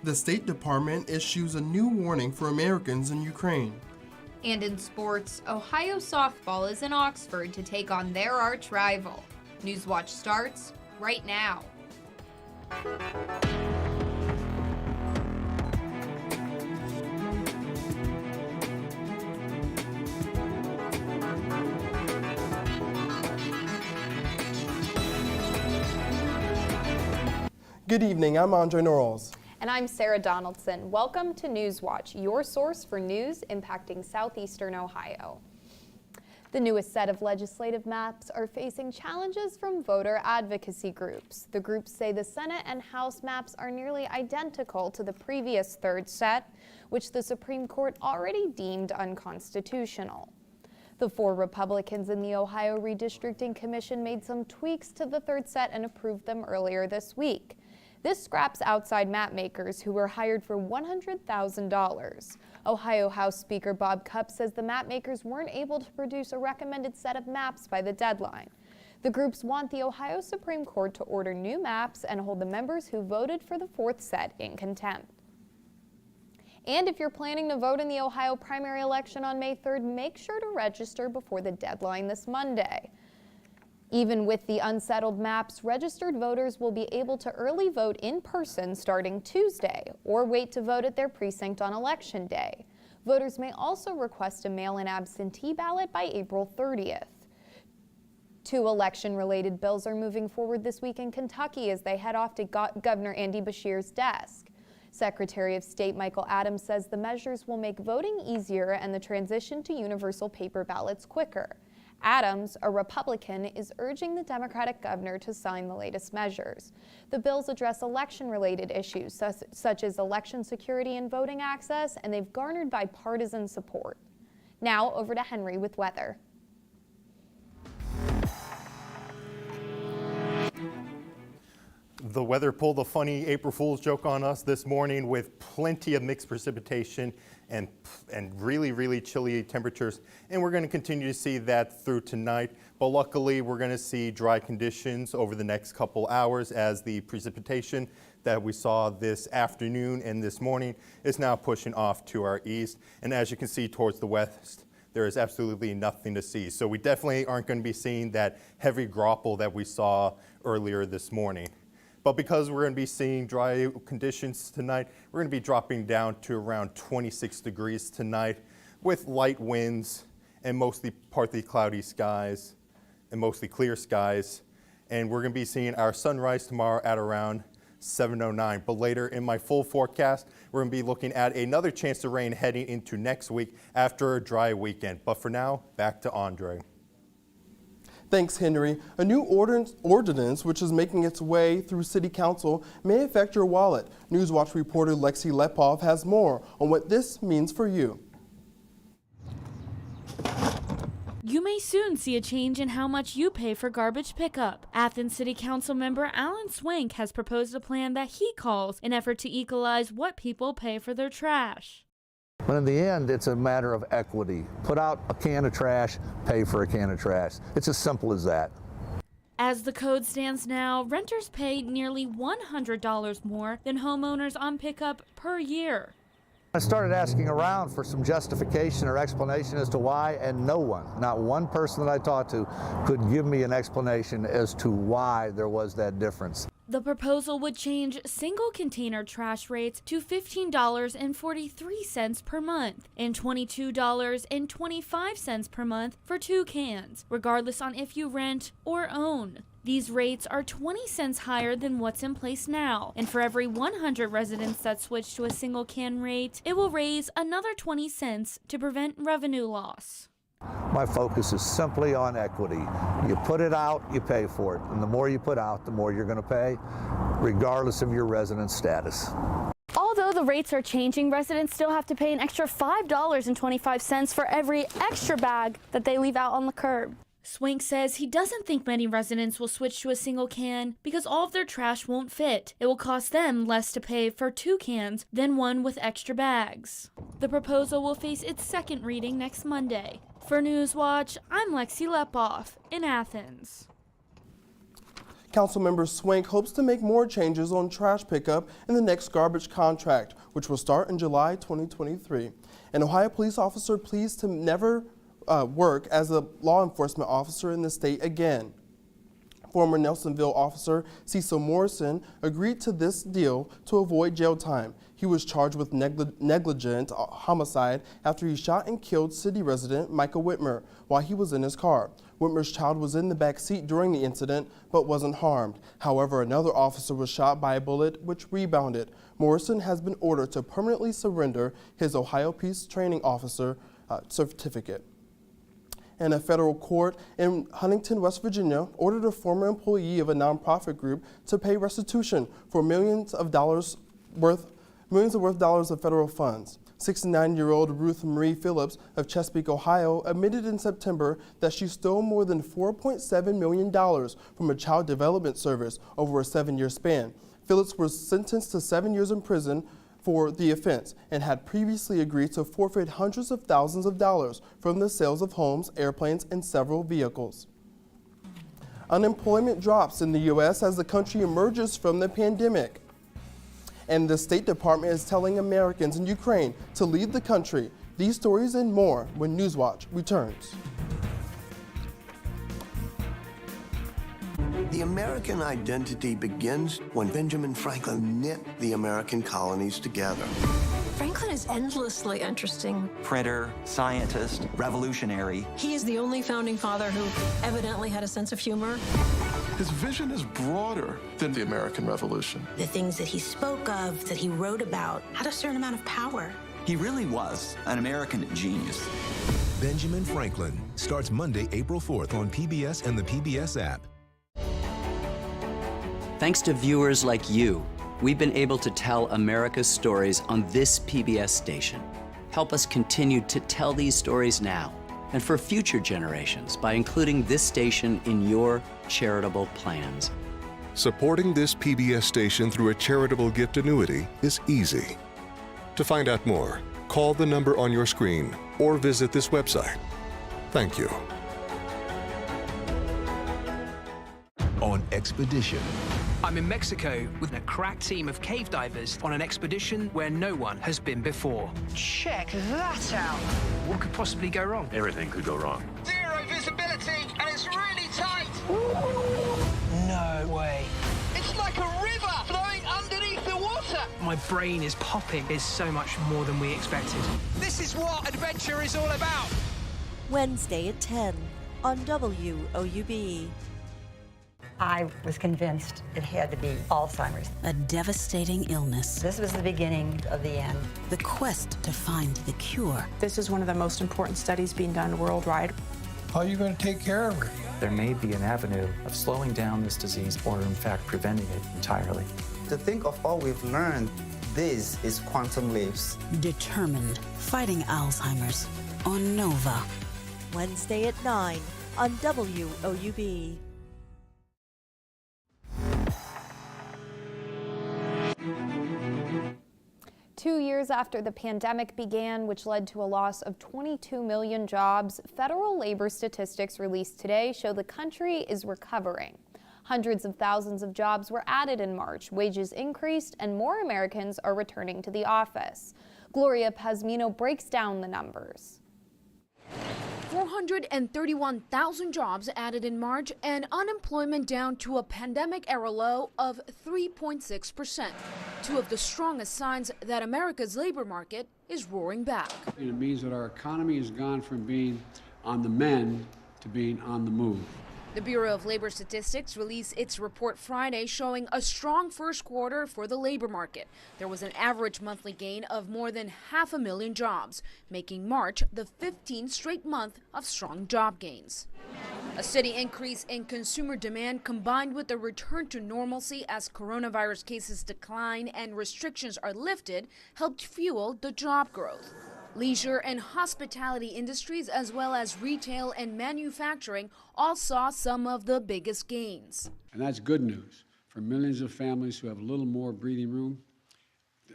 The State Department issues a new warning for Americans in Ukraine. And in sports, Ohio softball is in Oxford to take on their arch rival. Newswatch starts right now. Good evening, I'm Andre Norrells. And I'm Sarah Donaldson. Welcome to Newswatch, your source for news impacting southeastern Ohio. The newest set of legislative maps are facing challenges from voter advocacy groups. The groups say the Senate and House maps are nearly identical to the previous third set, which the Supreme Court already deemed unconstitutional. The 4 Republicans in the Ohio Redistricting Commission made some tweaks to the third set and approved them earlier this week. This scraps outside map makers who were hired for $100,000. Ohio House Speaker Bob Cupp says the map makers weren't able to produce a recommended set of maps by the deadline. The groups want the Ohio Supreme Court to order new maps and hold the members who voted for the 4th set in contempt. And if you're planning to vote in the Ohio primary election on May 3rd, make sure to register before the deadline this Monday. Even with the unsettled maps, registered voters will be able to early vote in person starting Tuesday or wait to vote at their precinct on Election Day. Voters may also request a mail-in absentee ballot by April 30th. 2 election-related bills are moving forward this week in Kentucky as they head off to Governor Andy Beshear's desk. Secretary of State Michael Adams says the measures will make voting easier and the transition to universal paper ballots quicker. Adams, a Republican, is urging the Democratic governor to sign the latest measures. The bills address election-related issues such as election security and voting access, and they've garnered bipartisan support. Now over to Henry with weather. The weather pulled a funny April Fool's joke on us this morning with plenty of mixed precipitation and really chilly temperatures, and we're going to continue to see that through tonight. But luckily, we're going to see dry conditions over the next couple hours as the precipitation that we saw this afternoon and this morning is now pushing off to our east. And as you can see towards the west, there is absolutely nothing to see. So we definitely aren't going to be seeing that heavy graupel that we saw earlier this morning. But because we're going to be seeing dry conditions tonight, we're going to be dropping down to around 26 degrees tonight with light winds and mostly partly cloudy skies and mostly clear skies. And we're going to be seeing our sunrise tomorrow at around 7:09. But later in my full forecast, we're going to be looking at another chance of rain heading into next week after a dry weekend. But for now, back to Andre. Thanks, Henry. A new ordinance which is making its way through City Council may affect your wallet. Newswatch reporter Lexi Lepov has more on what this means for you. You may soon see a change in how much you pay for garbage pickup. Athens City Council member Alan Swank has proposed a plan that he calls an effort to equalize what people pay for their trash. But in the end, it's a matter of equity. Put out a can of trash, pay for a can of trash. It's as simple as that. As the code stands now, renters pay nearly $100 more than homeowners on pickup per year. I started asking around for some justification or explanation as to why, and no one, not one person that I talked to, could give me an explanation as to why there was that difference. The proposal would change single container trash rates to $15.43 per month and $22.25 per month for 2 cans, regardless on if you rent or own. These rates are 20 cents higher than what's in place now, and for every 100 residents that switch to a single can rate, it will raise another 20 cents to prevent revenue loss. My focus is simply on equity. You put it out, you pay for it. And the more you put out, the more you're going to pay, regardless of your resident status. Although the rates are changing, residents still have to pay an extra $5.25 for every extra bag that they leave out on the curb. Swank says he doesn't think many residents will switch to a single can because all of their trash won't fit. It will cost them less to pay for 2 cans than one with extra bags. The proposal will face its second reading next Monday. For Newswatch, I'm Lexi Lepov in Athens. Councilmember Swank hopes to make more changes on trash pickup in the next garbage contract, which will start in July 2023. An Ohio police officer pleads to never work as a law enforcement officer in the state again. Former Nelsonville officer Cecil Morrison agreed to this deal to avoid jail time. He was charged with negligent homicide after he shot and killed city resident Michael Whitmer while he was in his car. Whitmer's child was in the back seat during the incident but wasn't harmed. However, another officer was shot by a bullet which rebounded. Morrison has been ordered to permanently surrender his Ohio Peace Training Officer certificate. And a federal court in Huntington, West Virginia, ordered a former employee of a nonprofit group to pay restitution for millions of dollars worth of federal funds. 69-year-old Ruth Marie Phillips of Chesapeake, Ohio, admitted in September that she stole more than $4.7 million from a child development service over a 7-year span. Phillips was sentenced to 7 years in prison for the offense and had previously agreed to forfeit hundreds of thousands of dollars from the sales of homes, airplanes, and several vehicles. Unemployment drops in the U.S. as the country emerges from the pandemic. And the State Department is telling Americans in Ukraine to leave the country. These stories and more when Newswatch returns. The American identity begins when Benjamin Franklin knit the American colonies together. Franklin is endlessly interesting. Printer, scientist, revolutionary. He is the only founding father who evidently had a sense of humor. His vision is broader than the American Revolution. The things that he spoke of, that he wrote about, had a certain amount of power. He really was an American genius. Benjamin Franklin starts Monday, April 4th on PBS and the PBS app. Thanks to viewers like you, we've been able to tell America's stories on this PBS station. Help us continue to tell these stories now and for future generations by including this station in your charitable plans. Supporting this PBS station through a charitable gift annuity is easy. To find out more, call the number on your screen or visit this website. Thank you. On Expedition. I'm in Mexico with a crack team of cave divers on an expedition where no one has been before. Check that out! What could possibly go wrong? Everything could go wrong. Zero visibility, and it's really tight! No way. It's like a river flowing underneath the water! My brain is popping. It's so much more than we expected. This is what adventure is all about! Wednesday at 10 on WOUB. I was convinced it had to be Alzheimer's. A devastating illness. This was the beginning of the end. The quest to find the cure. This is one of the most important studies being done worldwide. How are you going to take care of her? There may be an avenue of slowing down this disease or, in fact, preventing it entirely. To think of all we've learned, this is quantum leaps. Determined, fighting Alzheimer's on Nova. Wednesday at 9 on WOUB. Two years after the pandemic began, which led to a loss of 22 million jobs, federal labor statistics released today show the country is recovering. Hundreds of thousands of jobs were added in March, wages increased, and more Americans are returning to the office. Gloria Pazmino breaks down the numbers. 431,000 jobs added in March and unemployment down to a pandemic-era low of 3.6%. Two of the strongest signs that America's labor market is roaring back. It means that our economy has gone from being on the mend to being on the move. The Bureau of Labor Statistics released its report Friday showing a strong first quarter for the labor market. There was an average monthly gain of more than 500,000 jobs, making March the 15th straight month of strong job gains. A steady increase in consumer demand combined with a return to normalcy as coronavirus cases decline and restrictions are lifted helped fuel the job growth. Leisure and hospitality industries, as well as retail and manufacturing, all saw some of the biggest gains. And that's good news for millions of families who have a little more breathing room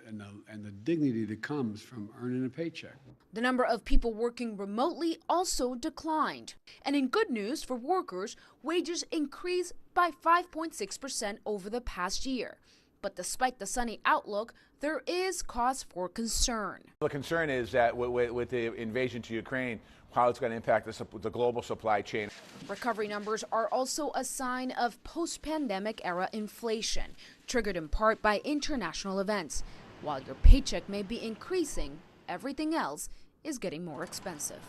and the dignity that comes from earning a paycheck. The number of people working remotely also declined. And in good news for workers, wages increased by 5.6% over the past year. But despite the sunny outlook, there is cause for concern. The concern is that with the invasion to Ukraine, how it's going to impact the global supply chain. Recovery numbers are also a sign of post-pandemic era inflation, triggered in part by international events. While your paycheck may be increasing, everything else is getting more expensive.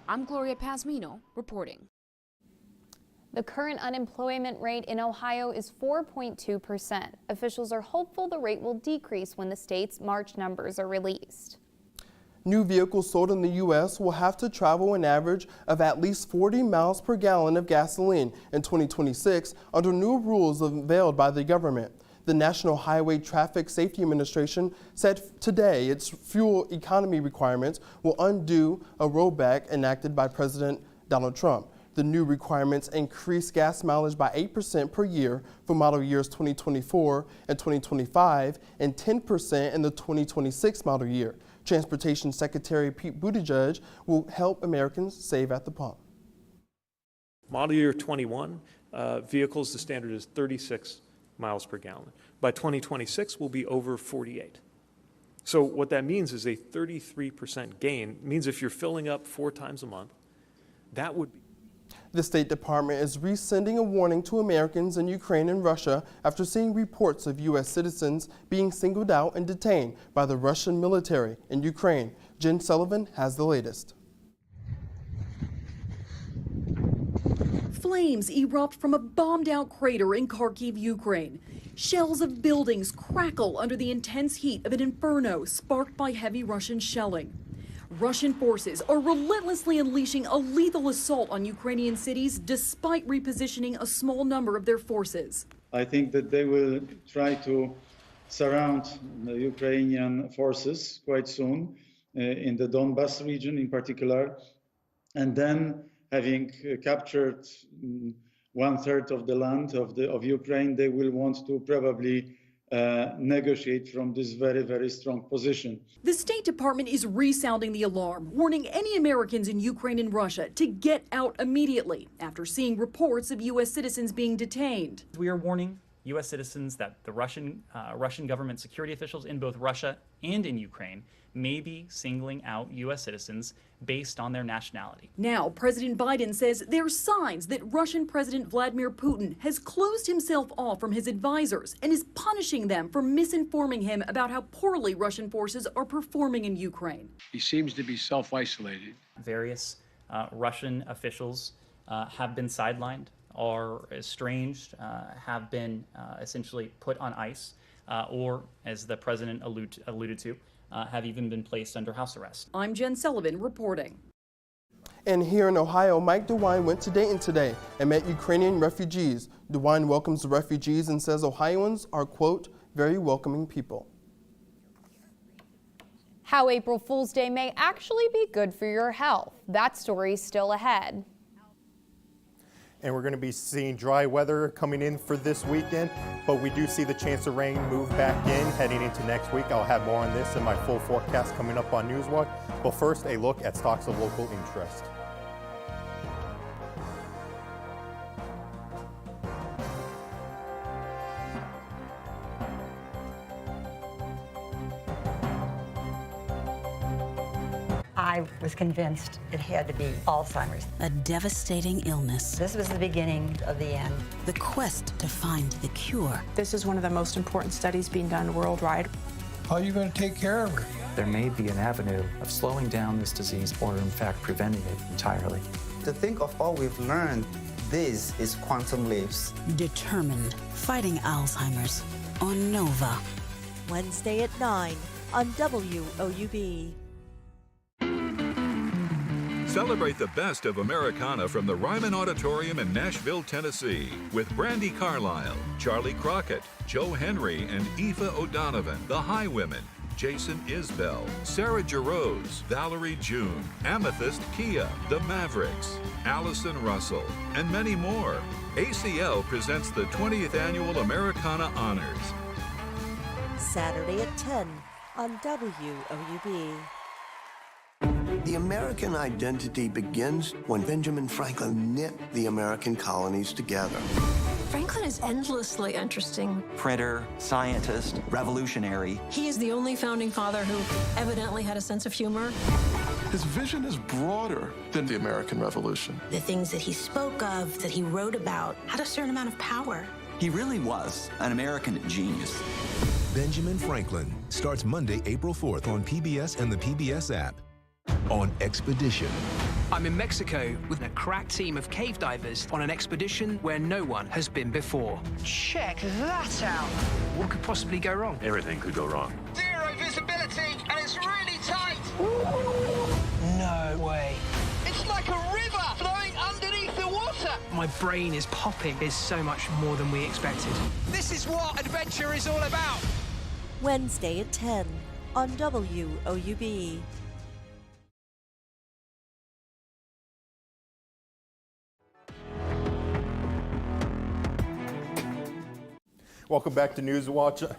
I'm Gloria Pazmino reporting. The current unemployment rate in Ohio is 4.2%. Officials are hopeful the rate will decrease when the state's March numbers are released. New vehicles sold in the U.S. will have to travel an average of at least 40 miles per gallon of gasoline in 2026 under new rules unveiled by the government. The National Highway Traffic Safety Administration said today its fuel economy requirements will undo a rollback enacted by President Donald Trump. The new requirements increase gas mileage by 8% per year for model years 2024 and 2025 and 10% in the 2026 model year. Transportation Secretary Pete Buttigieg will help Americans save at the pump. Model year 21 vehicles, the standard is 36 miles per gallon. By 2026, we'll be over 48. So what that means is a 33% gain. It means if you're filling up 4 times a month, that would be. The State Department is resending a warning to Americans in Ukraine and Russia after seeing reports of U.S. citizens being singled out and detained by the Russian military in Ukraine. Jen Sullivan has the latest. Flames erupt from a bombed-out crater in Kharkiv, Ukraine. Shells of buildings crackle under the intense heat of an inferno sparked by heavy Russian shelling. Russian forces are relentlessly unleashing a lethal assault on Ukrainian cities despite repositioning a small number of their forces. I think that they will try to surround the Ukrainian forces quite soon in the Donbas region in particular, and then having captured 1/3 of the land of Ukraine, they will want to probably negotiate from this very, very strong position. The State Department is resounding the alarm, warning any Americans in Ukraine and Russia to get out immediately after seeing reports of U.S. citizens being detained. We are warning U.S. citizens that the Russian government security officials in both Russia and in Ukraine may be singling out U.S. citizens based on their nationality. Now, President Biden says there are signs that Russian President Vladimir Putin has closed himself off from his advisors and is punishing them for misinforming him about how poorly Russian forces are performing in Ukraine. He seems to be self-isolated. Various Russian officials have been sidelined, are estranged, have been essentially put on ice, or, as the president alluded to, have even been placed under house arrest. I'm Jen Sullivan reporting. And here in Ohio, Mike DeWine went to Dayton today and met Ukrainian refugees. DeWine welcomes the refugees and says Ohioans are, quote, very welcoming people. How April Fool's Day may actually be good for your health. That story is still ahead. And we're going to be seeing dry weather coming in for this weekend, but we do see the chance of rain move back in heading into next week. I'll have more on this in my full forecast coming up on Newswatch. But first, a look at stocks of local interest. I was convinced it had to be Alzheimer's. A devastating illness. This was the beginning of the end. The quest to find the cure. This is one of the most important studies being done worldwide. How are you going to take care of her? There may be an avenue of slowing down this disease or, in fact, preventing it entirely. To think of all we've learned, this is quantum leaps. Determined, fighting Alzheimer's on Nova. Wednesday at 9 on WOUB. Celebrate the best of Americana from the Ryman Auditorium in Nashville, Tennessee, with Brandi Carlile, Charlie Crockett, Joe Henry, and Aoife O'Donovan, the Highwomen, Jason Isbell, Sarah Jarose, Valerie June, Amethyst Kia, the Mavericks, Allison Russell, and many more. ACL presents the 20th Annual Americana Honors. Saturday at 10 on WOUB. The American identity begins when Benjamin Franklin knit the American colonies together. Franklin is endlessly interesting. Printer, scientist, revolutionary. He is the only founding father who evidently had a sense of humor. His vision is broader than the American Revolution. The things that he spoke of, that he wrote about, had a certain amount of power. He really was an American genius. Benjamin Franklin starts Monday, April 4th on PBS and the PBS app. On Expedition. I'm in Mexico with a crack team of cave divers on an expedition where no one has been before. Check that out. What could possibly go wrong? Everything could go wrong. Zero visibility, and it's really tight. No way. It's like a river flowing underneath the water. My brain is popping. There's so much more than we expected. This is what adventure is all about. Wednesday at 10 on WOUB. Welcome back to Newswatch.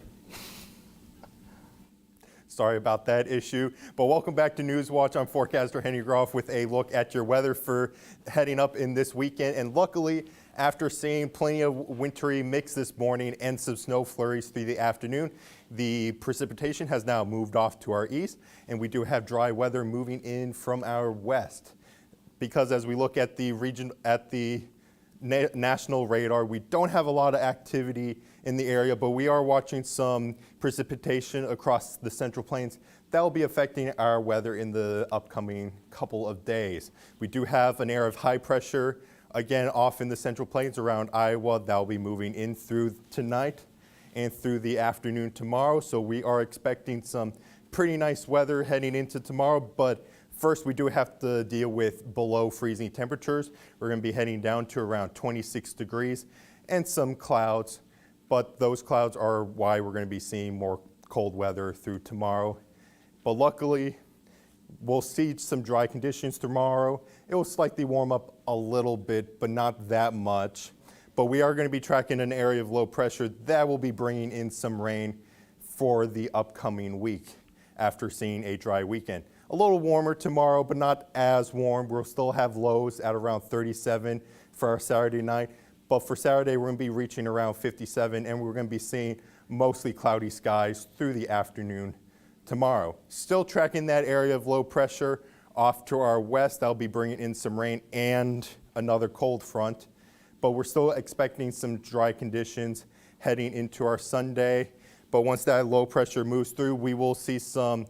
Sorry about that issue, but welcome back to Newswatch. I'm forecaster Henry Groff with a look at your weather for heading up in this weekend. And luckily, after seeing plenty of wintry mix this morning and some snow flurries through the afternoon, the precipitation has now moved off to our east, and we do have dry weather moving in from our west. Because as we look at the region, at the national radar, we don't have a lot of activity in the area, but we are watching some precipitation across the Central Plains. That will be affecting our weather in the upcoming couple of days. We do have an area of high pressure, again, off in the Central Plains around Iowa. That will be moving in through tonight and through the afternoon tomorrow. So we are expecting some pretty nice weather heading into tomorrow, but first, we do have to deal with below freezing temperatures. We're going to be heading down to around 26 degrees and some clouds, but those clouds are why we're going to be seeing more cold weather through tomorrow. But luckily, we'll see some dry conditions tomorrow. It will slightly warm up a little bit, but not that much. But we are going to be tracking an area of low pressure that will be bringing in some rain for the upcoming week after seeing a dry weekend. A little warmer tomorrow, but not as warm. We'll still have lows at around 37 for our Saturday night. But for Saturday, we're going to be reaching around 57, and we're going to be seeing mostly cloudy skies through the afternoon tomorrow. Still tracking that area of low pressure off to our west. That'll be bringing in some rain and another cold front. But we're still expecting some dry conditions heading into our Sunday. But once that low pressure moves through, we will see some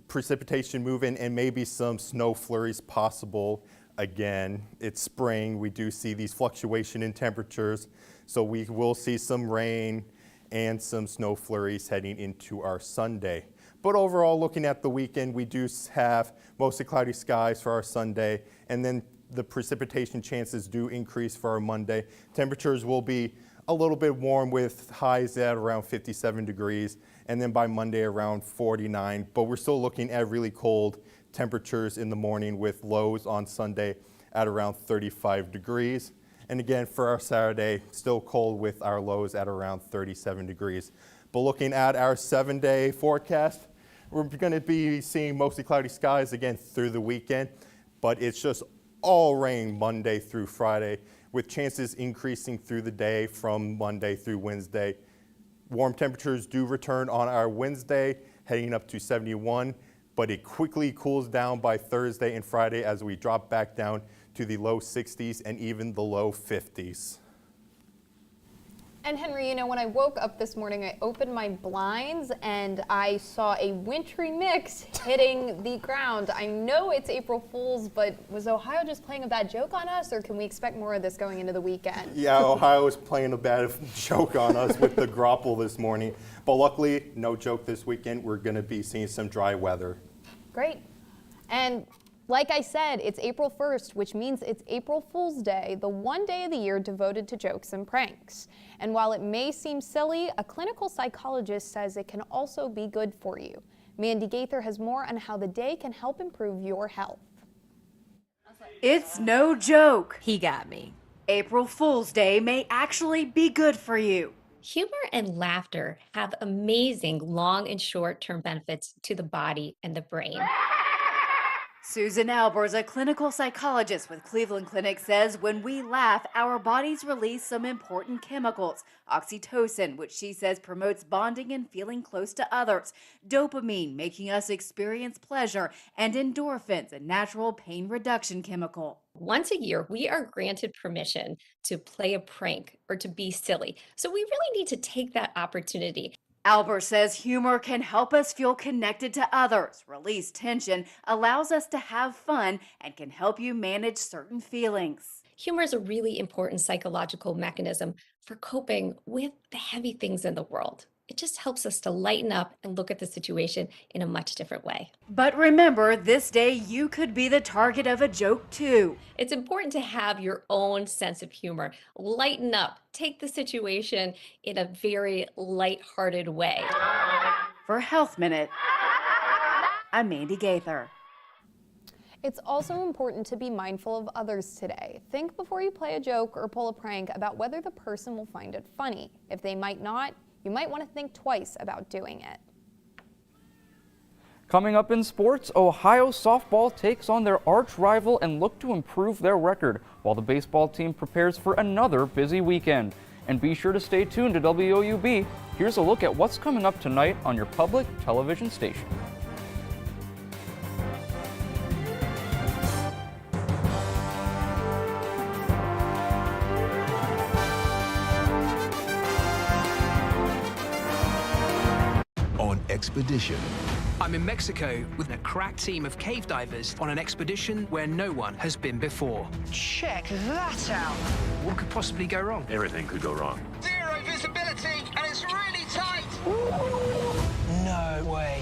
precipitation move in and maybe some snow flurries possible again. It's spring. We do see these fluctuation in temperatures, so we will see some rain and some snow flurries heading into our Sunday. But overall, looking at the weekend, we do have mostly cloudy skies for our Sunday, and then the precipitation chances do increase for our Monday. Temperatures will be a little bit warm with highs at around 57 degrees, and then by Monday around 49. But we're still looking at really cold temperatures in the morning with lows on Sunday at around 35 degrees. And again, for our Saturday, still cold with our lows at around 37 degrees. But looking at our 7-day forecast, we're going to be seeing mostly cloudy skies again through the weekend, but it's just all rain Monday through Friday, with chances increasing through the day from Monday through Wednesday. Warm temperatures do return on our Wednesday, heading up to 71, but it quickly cools down by Thursday and Friday as we drop back down to the low 60s and even the low 50s. And Henry, you know, when I woke up this morning, I opened my blinds and I saw a wintry mix hitting the ground. I know it's April Fool's, but was Ohio just playing a bad joke on us, or can we expect more of this going into the weekend? Yeah, Ohio is playing a bad joke on us with the grapple this morning. But luckily, no joke this weekend. We're going to be seeing some dry weather. Great. And like I said, it's April 1st, which means it's April Fool's Day, the one day of the year devoted to jokes and pranks. And while it may seem silly, a clinical psychologist says it can also be good for you. Mandy Gaither has more on how the day can help improve your health. It's no joke. He got me. April Fool's Day may actually be good for you. Humor and laughter have amazing long and short-term benefits to the body and the brain. Susan Albers, a clinical psychologist with Cleveland Clinic, says when we laugh, our bodies release some important chemicals. Oxytocin, which she says promotes bonding and feeling close to others. Dopamine, making us experience pleasure. And endorphins, a natural pain reduction chemical. Once a year, we are granted permission to play a prank or to be silly. So we really need to take that opportunity. Albert says humor can help us feel connected to others, release tension, allows us to have fun, and can help you manage certain feelings. Humor is a really important psychological mechanism for coping with the heavy things in the world. It just helps us to lighten up and look at the situation in a much different way. But remember, this day you could be the target of a joke too. It's important to have your own sense of humor. Lighten up. Take the situation in a very lighthearted way. For Health Minute, I'm Mandy Gaither. It's also important to be mindful of others today. Think before you play a joke or pull a prank about whether the person will find it funny. If they might not, you might want to think twice about doing it. Coming up in sports, Ohio softball takes on their arch rival and look to improve their record, while the baseball team prepares for another busy weekend. And be sure to stay tuned to WOUB. Here's a look at what's coming up tonight on your public television station. Expedition. I'm in Mexico with a crack team of cave divers on an expedition where no one has been before. Check that out. What could possibly go wrong? Everything could go wrong. Zero visibility, and it's really tight. No way.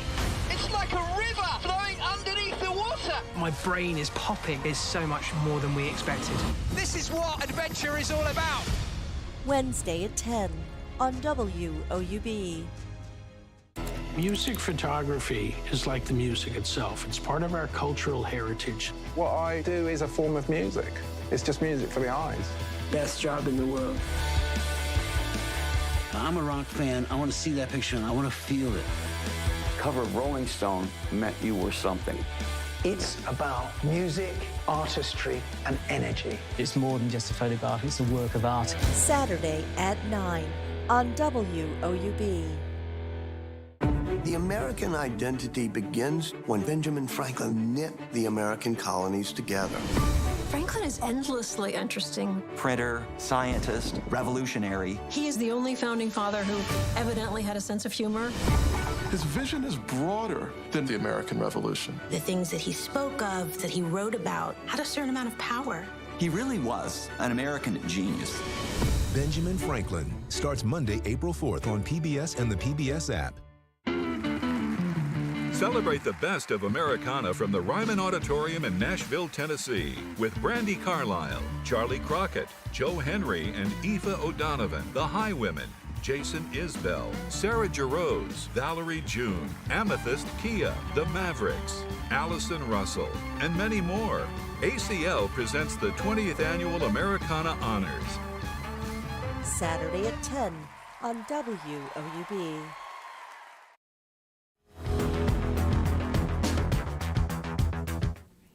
It's like a river flowing underneath the water. My brain is popping. It's so much more than we expected. This is what adventure is all about. Wednesday at 10 on WOUB. Music photography is like the music itself. It's part of our cultural heritage. What I do is a form of music. It's just music for the eyes. Best job in the world. I'm a rock fan. I want to see that picture and I want to feel it. Cover of Rolling Stone meant you were something. It's about music, artistry, and energy. It's more than just a photograph. It's a work of art. Saturday at 9 on WOUB. The American identity begins when Benjamin Franklin knit the American colonies together. Franklin is endlessly interesting. Printer, scientist, revolutionary. He is the only founding father who evidently had a sense of humor. His vision is broader than the American Revolution. The things that he spoke of, that he wrote about, had a certain amount of power. He really was an American genius. Benjamin Franklin starts Monday, April 4th on PBS and the PBS app. Celebrate the best of Americana from the Ryman Auditorium in Nashville, Tennessee, with Brandi Carlile, Charlie Crockett, Joe Henry, and Aoife O'Donovan, the Highwomen, Jason Isbell, Sarah Jarosz, Valerie June, Amethyst Kia, the Mavericks, Allison Russell, and many more. ACL presents the 20th Annual Americana Honors. Saturday at 10 on WOUB.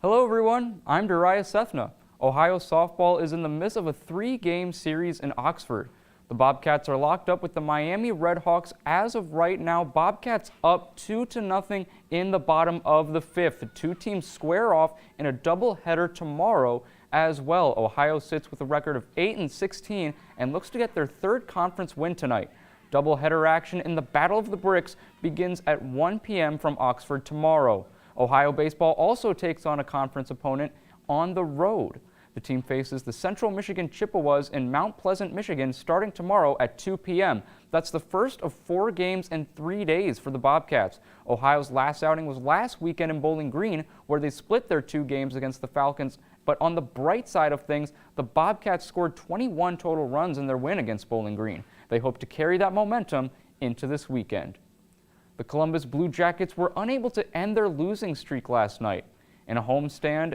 Hello everyone, I'm Darius Sethna. Ohio softball is in the midst of a 3-game series in Oxford. The Bobcats are locked up with the Miami Redhawks. As of right now, Bobcats up 2-0 in the bottom of the 5th. The two teams square off in a doubleheader tomorrow as well. Ohio sits with a record of 8-16 and looks to get their third conference win tonight. Doubleheader action in the Battle of the Bricks begins at 1 p.m. from Oxford tomorrow. Ohio baseball also takes on a conference opponent on the road. The team faces the Central Michigan Chippewas in Mount Pleasant, Michigan, starting tomorrow at 2 p.m. That's the first of 4 games in 3 days for the Bobcats. Ohio's last outing was last weekend in Bowling Green, where they split their 2 games against the Falcons. But on the bright side of things, the Bobcats scored 21 total runs in their win against Bowling Green. They hope to carry that momentum into this weekend. The Columbus Blue Jackets were unable to end their losing streak last night. In a homestand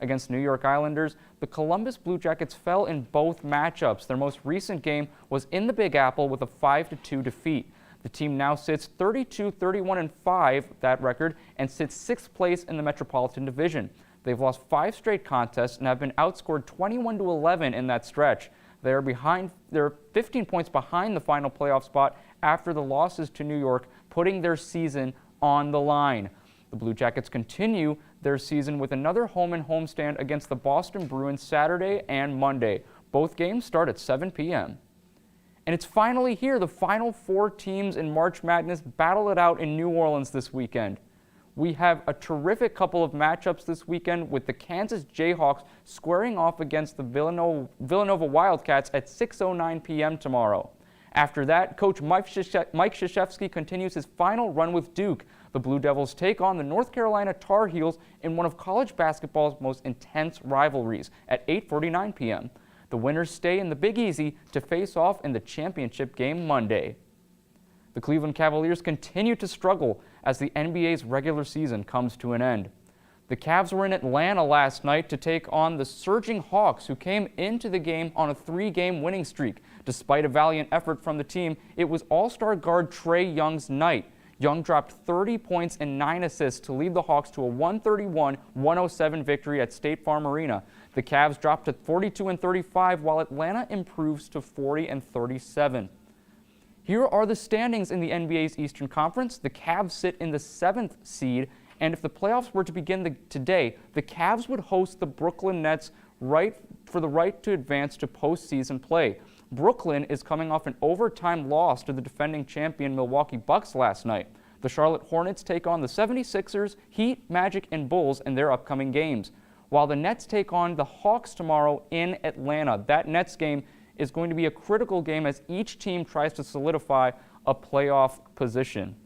against New York Islanders, the Columbus Blue Jackets fell in both matchups. Their most recent game was in the Big Apple with a 5-2 defeat. The team now sits 32-31-5, that record, and sits 6th place in the Metropolitan Division. They've lost 5 straight contests and have been outscored 21-11 in that stretch. They're 15 points behind the final playoff spot after the losses to New York, putting their season on the line. The Blue Jackets continue their season with another home and homestand against the Boston Bruins Saturday and Monday. Both games start at 7 p.m. And it's finally here. The final 4 teams in March Madness battle it out in New Orleans this weekend. We have a terrific couple of matchups this weekend with the Kansas Jayhawks squaring off against the Villanova Wildcats at 6:09 p.m. tomorrow. After that, Coach Mike Krzyzewski continues his final run with Duke. The Blue Devils take on the North Carolina Tar Heels in one of college basketball's most intense rivalries at 8:49 p.m. The winners stay in the Big Easy to face off in the championship game Monday. The Cleveland Cavaliers continue to struggle as the NBA's regular season comes to an end. The Cavs were in Atlanta last night to take on the surging Hawks, who came into the game on a 3-game winning streak. Despite a valiant effort from the team, it was All-Star guard Trae Young's night. Young dropped 30 points and 9 assists to lead the Hawks to a 131-107 victory at State Farm Arena. The Cavs dropped to 42-35, while Atlanta improves to 40-37. Here are the standings in the NBA's Eastern Conference. The Cavs sit in the 7th seed, and if the playoffs were to begin today, the Cavs would host the Brooklyn Nets for the right to advance to postseason play. Brooklyn is coming off an overtime loss to the defending champion Milwaukee Bucks last night. The Charlotte Hornets take on the 76ers, Heat, Magic, and Bulls in their upcoming games, while the Nets take on the Hawks tomorrow in Atlanta. That Nets game is going to be a critical game as each team tries to solidify a playoff position.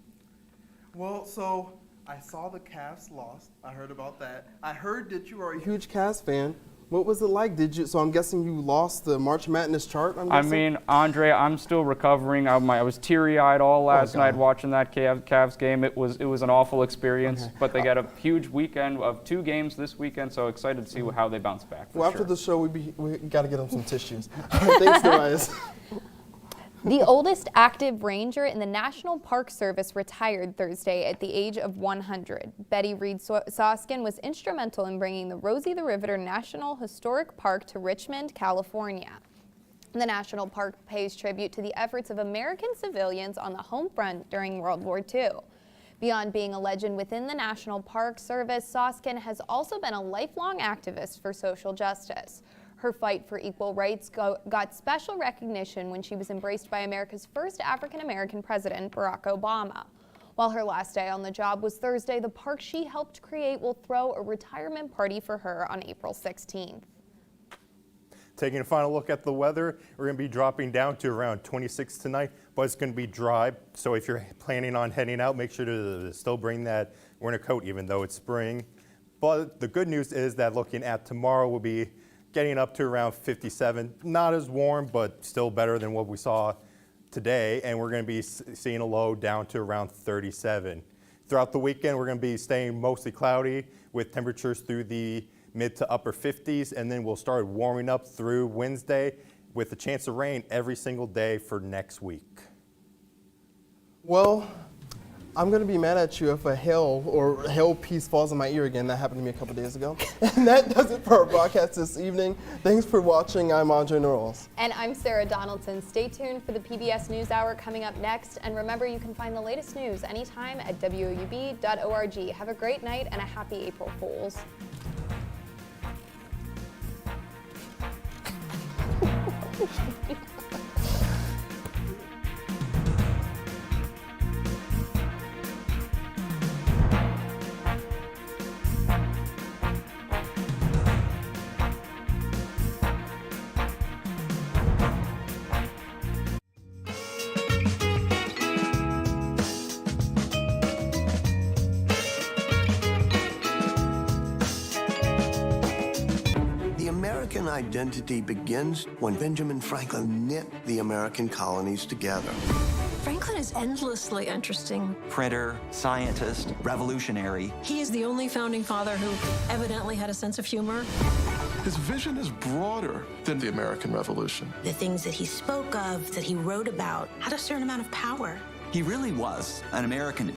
Well, so I saw the Cavs lost. I heard about that. I heard that you are a huge Cavs fan. What was it like? So I'm guessing you lost the March Madness chart, I'm guessing? I mean, Andre, I'm still recovering. I was teary-eyed all last night watching that Cavs game. It was an awful experience, but they got a huge weekend of 2 games this weekend, so excited to see how they bounce back. Well, after the show, we got to get them some tissues. All right, thanks, Darius. The oldest active ranger in the National Park Service retired Thursday at the age of 100. Betty Reed Soskin was instrumental in bringing the Rosie the Riveter National Historic Park to Richmond, California. The National Park pays tribute to the efforts of American civilians on the home front during World War II. Beyond being a legend within the National Park Service, Soskin has also been a lifelong activist for social justice. Her fight for equal rights got special recognition when she was embraced by America's first African-American president, Barack Obama. While her last day on the job was Thursday, the park she helped create will throw a retirement party for her on April 16th. Taking a final look at the weather, we're going to be dropping down to around 26 tonight, but it's going to be dry. So if you're planning on heading out, make sure to still bring that winter coat, even though it's spring. But the good news is that looking at tomorrow, we'll be getting up to around 57. Not as warm, but still better than what we saw today. And we're going to be seeing a low down to around 37. Throughout the weekend, we're going to be staying mostly cloudy with temperatures through the mid to upper 50s. And then we'll start warming up through Wednesday with a chance of rain every single day for next week. Well, I'm going to be mad at you if a hail piece falls in my ear again. That happened to me a couple days ago. And that does it for our broadcast this evening. Thanks for watching. I'm Andre Norrells. And I'm Sarah Donaldson. Stay tuned for the PBS NewsHour coming up next. And remember, you can find the latest news anytime at woub.org. Have a great night and a happy April Fools. American identity begins when Benjamin Franklin knit the American colonies together. Franklin is endlessly interesting. Printer, scientist, revolutionary. He is the only founding father who evidently had a sense of humor. His vision is broader than the American Revolution. The things that he spoke of, that he wrote about, had a certain amount of power. He really was an American